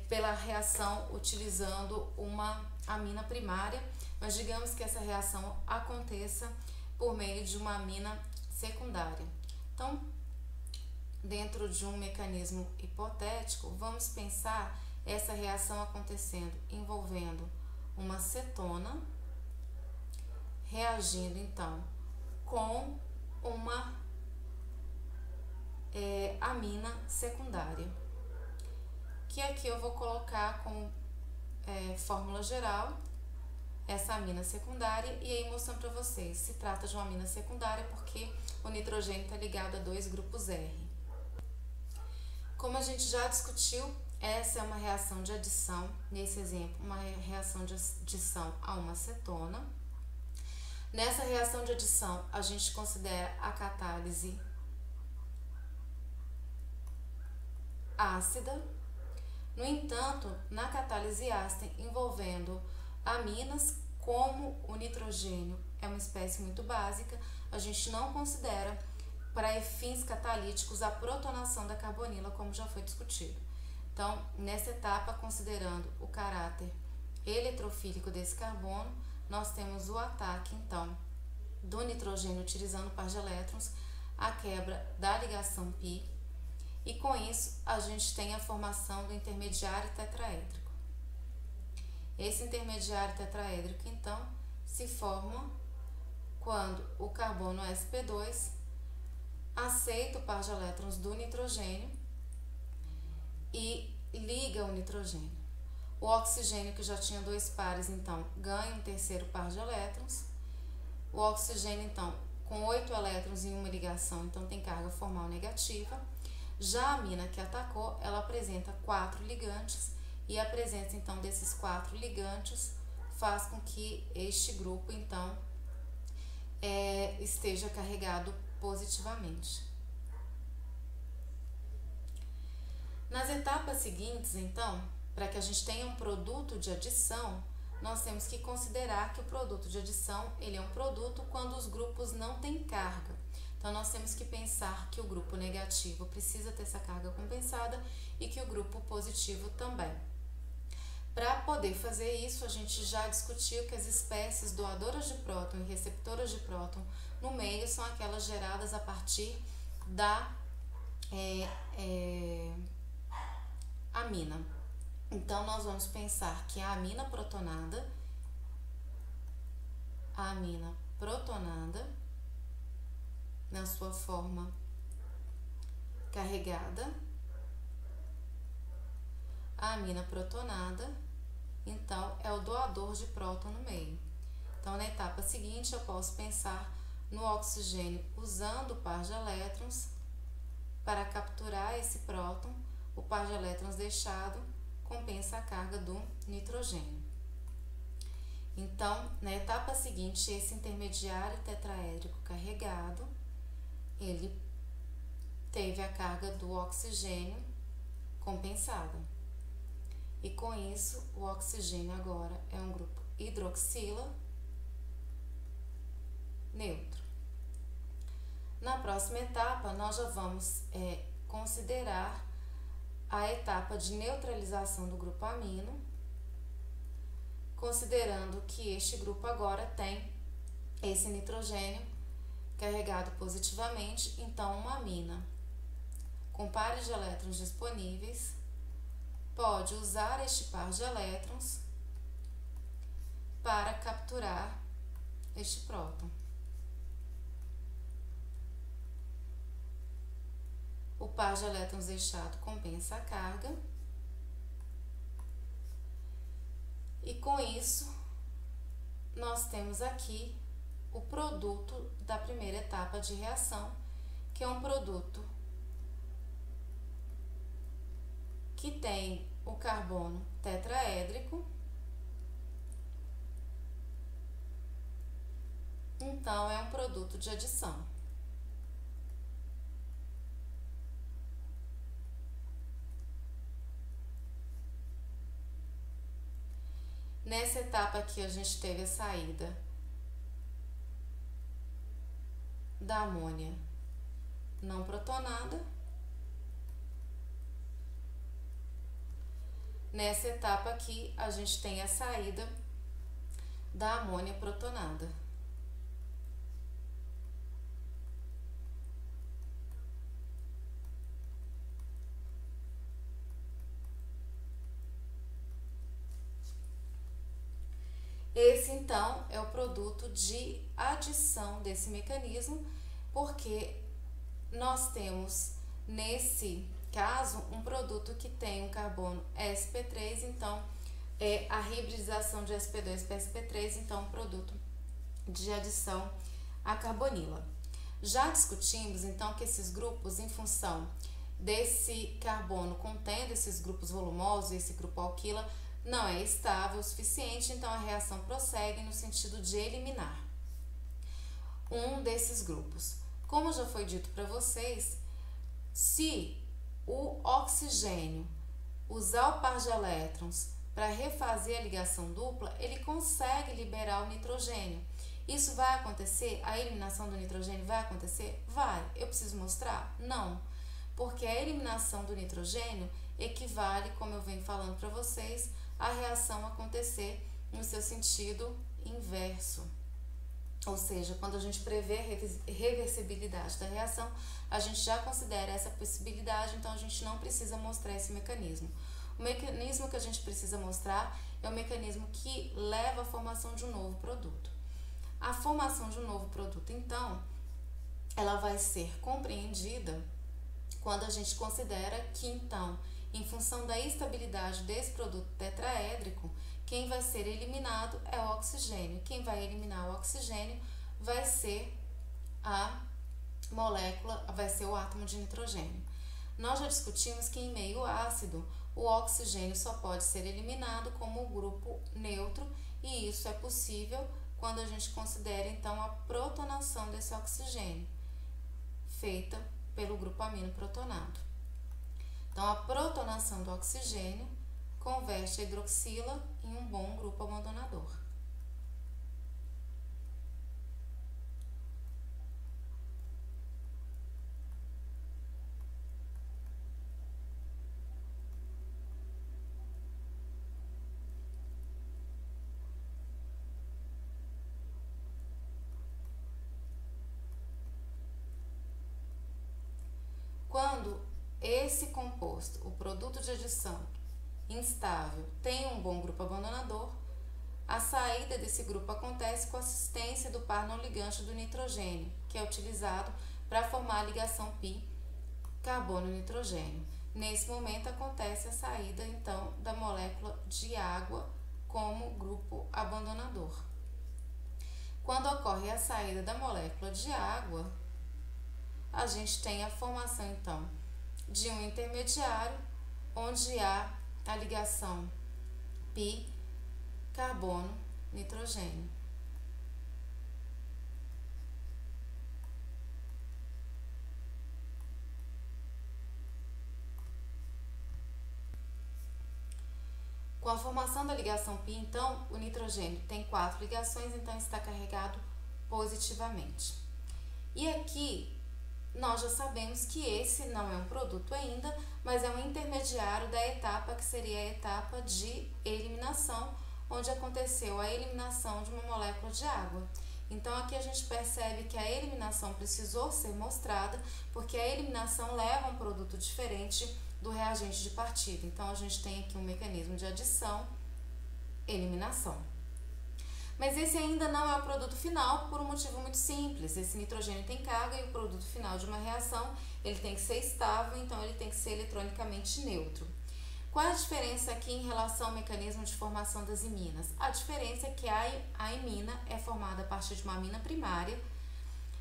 pela reação utilizando uma amina primária, mas digamos que essa reação aconteça por meio de uma amina secundária. Então, dentro de um mecanismo hipotético, vamos pensar essa reação acontecendo envolvendo uma cetona reagindo então com uma amina secundária, que aqui eu vou colocar como fórmula geral essa amina secundária, e aí mostrando para vocês, se trata de uma amina secundária porque o nitrogênio está ligado a dois grupos R. Como a gente já discutiu, essa é uma reação de adição, nesse exemplo, uma reação de adição a uma cetona. Nessa reação de adição, a gente considera a catálise ácida. No entanto, na catálise ácida envolvendo aminas, como o nitrogênio é uma espécie muito básica, a gente não considera para fins catalíticos a protonação da carbonila, como já foi discutido. Então, nessa etapa, considerando o caráter eletrofílico desse carbono, nós temos o ataque, então, do nitrogênio utilizando par de elétrons, a quebra da ligação π, e com isso a gente tem a formação do intermediário tetraédrico. Esse intermediário tetraédrico, então, se forma quando o carbono sp2 aceita o par de elétrons do nitrogênio e liga o nitrogênio. O oxigênio, que já tinha dois pares, então, ganha um terceiro par de elétrons. O oxigênio, então, com 8 elétrons em uma ligação, então tem carga formal negativa. Já a amina que atacou, ela apresenta 4 ligantes, e a presença, então, desses 4 ligantes faz com que este grupo, então, esteja carregado positivamente. Nas etapas seguintes, então, para que a gente tenha um produto de adição, nós temos que considerar que o produto de adição, ele é um produto quando os grupos não têm carga. Então, nós temos que pensar que o grupo negativo precisa ter essa carga compensada e que o grupo positivo também. Para poder fazer isso, a gente já discutiu que as espécies doadoras de próton e receptoras de próton no meio são aquelas geradas a partir da amina. Então, nós vamos pensar que a amina protonada, na sua forma carregada, a amina protonada, então, é o doador de próton no meio. Então, na etapa seguinte, eu posso pensar no oxigênio usando o par de elétrons para capturar esse próton. O par de elétrons deixado compensa a carga do nitrogênio. Então, na etapa seguinte, esse intermediário tetraédrico carregado, ele teve a carga do oxigênio compensada. E com isso, o oxigênio agora é um grupo hidroxila neutro. Na próxima etapa, nós já vamos considerar a etapa de neutralização do grupo amino, considerando que este grupo agora tem esse nitrogênio carregado positivamente, então uma amina com pares de elétrons disponíveis pode usar este par de elétrons para capturar este próton. O par de elétrons deixado compensa a carga. E com isso, nós temos aqui o produto da primeira etapa de reação, que é um produto que tem o carbono tetraédrico. Então, é um produto de adição. Nessa etapa aqui, a gente teve a saída da amônia não protonada. Nessa etapa aqui, a gente tem a saída da amônia protonada. Esse, então, é o produto de adição desse mecanismo, porque nós temos, nesse caso, um produto que tem um carbono sp3, então, é a hibridização de sp2 para sp3, então, um produto de adição à carbonila. Já discutimos, então, que esses grupos, em função desse carbono contendo esses grupos volumosos, esse grupo alquila, não é estável o suficiente, então a reação prossegue no sentido de eliminar um desses grupos. Como já foi dito para vocês, se o oxigênio usar o par de elétrons para refazer a ligação dupla, ele consegue liberar o nitrogênio. Isso vai acontecer? A eliminação do nitrogênio vai acontecer? Vai. Eu preciso mostrar? Não. Porque a eliminação do nitrogênio equivale, como eu venho falando para vocês, a reação acontecer no seu sentido inverso. Ou seja, quando a gente prevê a reversibilidade da reação, a gente já considera essa possibilidade, então a gente não precisa mostrar esse mecanismo. O mecanismo que a gente precisa mostrar é o mecanismo que leva à formação de um novo produto. A formação de um novo produto, então, ela vai ser compreendida quando a gente considera que, então, em função da estabilidade desse produto tetraédrico, quem vai ser eliminado é o oxigênio. Quem vai eliminar o oxigênio vai ser a molécula, vai ser o átomo de nitrogênio. Nós já discutimos que em meio ácido, o oxigênio só pode ser eliminado como grupo neutro, e isso é possível quando a gente considera então a protonação desse oxigênio, feita pelo grupo amino protonado. Então, a protonação do oxigênio converte a hidroxila em um bom grupo abandonador. Quando esse composto, o produto de adição instável, tem um bom grupo abandonador, a saída desse grupo acontece com a assistência do par não ligante do nitrogênio, que é utilizado para formar a ligação π carbono-nitrogênio. Nesse momento acontece a saída então da molécula de água como grupo abandonador. Quando ocorre a saída da molécula de água, a gente tem a formação então de um intermediário onde há a ligação π carbono-nitrogênio. Com a formação da ligação π, então, o nitrogênio tem 4 ligações, então está carregado positivamente. E aqui nós já sabemos que esse não é um produto ainda, mas é um intermediário da etapa que seria a etapa de eliminação, onde aconteceu a eliminação de uma molécula de água. Então aqui a gente percebe que a eliminação precisou ser mostrada, porque a eliminação leva a um produto diferente do reagente de partida. Então a gente tem aqui um mecanismo de adição, eliminação. Mas esse ainda não é o produto final por um motivo muito simples. Esse nitrogênio tem carga e o produto final de uma reação ele tem que ser estável, então ele tem que ser eletronicamente neutro. Qual é a diferença aqui em relação ao mecanismo de formação das iminas? A diferença é que a imina é formada a partir de uma amina primária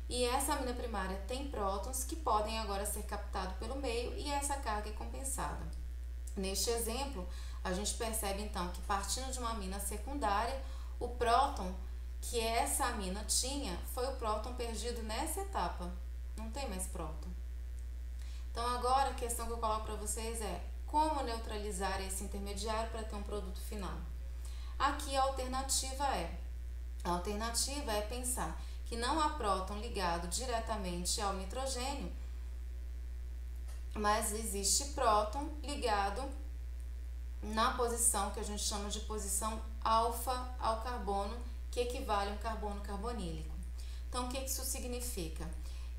e essa amina primária tem prótons que podem agora ser captados pelo meio e essa carga é compensada. Neste exemplo, a gente percebe então que partindo de uma amina secundária, o próton que essa amina tinha foi o próton perdido nessa etapa. Não tem mais próton. Então agora a questão que eu coloco para vocês é como neutralizar esse intermediário para ter um produto final. Aqui a alternativa é pensar que não há próton ligado diretamente ao nitrogênio, mas existe próton ligado na posição que a gente chama de posição alfa ao carbono, que equivale a um carbono carbonílico. Então, o que isso significa?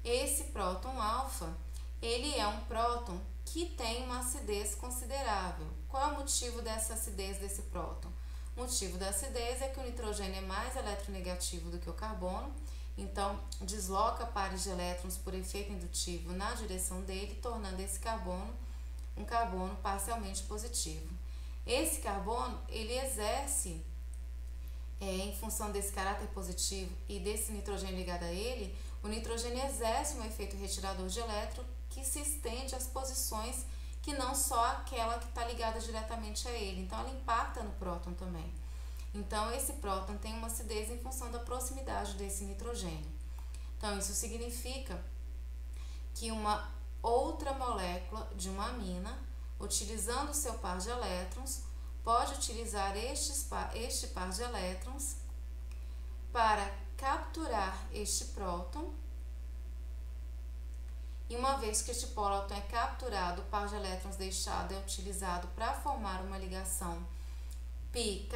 Esse próton alfa, ele é um próton que tem uma acidez considerável. Qual é o motivo dessa acidez desse próton? O motivo da acidez é que o nitrogênio é mais eletronegativo do que o carbono, então desloca pares de elétrons por efeito indutivo na direção dele, tornando esse carbono um carbono parcialmente positivo. Esse carbono, ele exerce, em função desse caráter positivo e desse nitrogênio ligado a ele, o nitrogênio exerce um efeito retirador de elétron que se estende às posições que não só aquela que está ligada diretamente a ele. Então, ela impacta no próton também. Então, esse próton tem uma acidez em função da proximidade desse nitrogênio. Então, isso significa que uma outra molécula de uma amina, utilizando o seu par de elétrons, pode utilizar este par de elétrons para capturar este próton. E uma vez que este próton é capturado, o par de elétrons deixado é utilizado para formar uma ligação π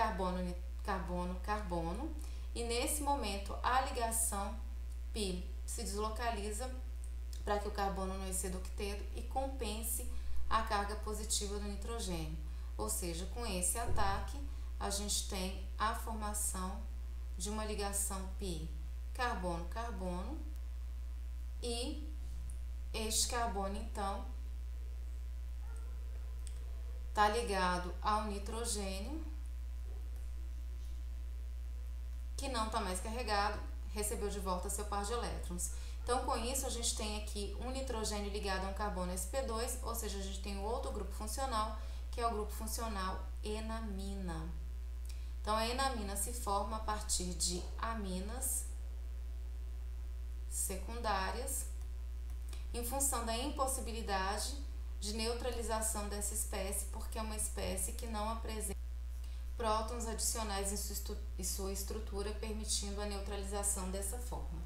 carbono-carbono. E nesse momento a ligação π se deslocaliza para que o carbono não exceda o octeto e compense a carga positiva do nitrogênio. Ou seja, com esse ataque, a gente tem a formação de uma ligação π carbono-carbono e este carbono, então, está ligado ao nitrogênio, que não está mais carregado, recebeu de volta seu par de elétrons. Então, com isso, a gente tem aqui um nitrogênio ligado a um carbono sp2, ou seja, a gente tem outro grupo funcional, que é o grupo funcional enamina. Então, a enamina se forma a partir de aminas secundárias, em função da impossibilidade de neutralização dessa espécie, porque é uma espécie que não apresenta prótons adicionais em sua estrutura, permitindo a neutralização dessa forma.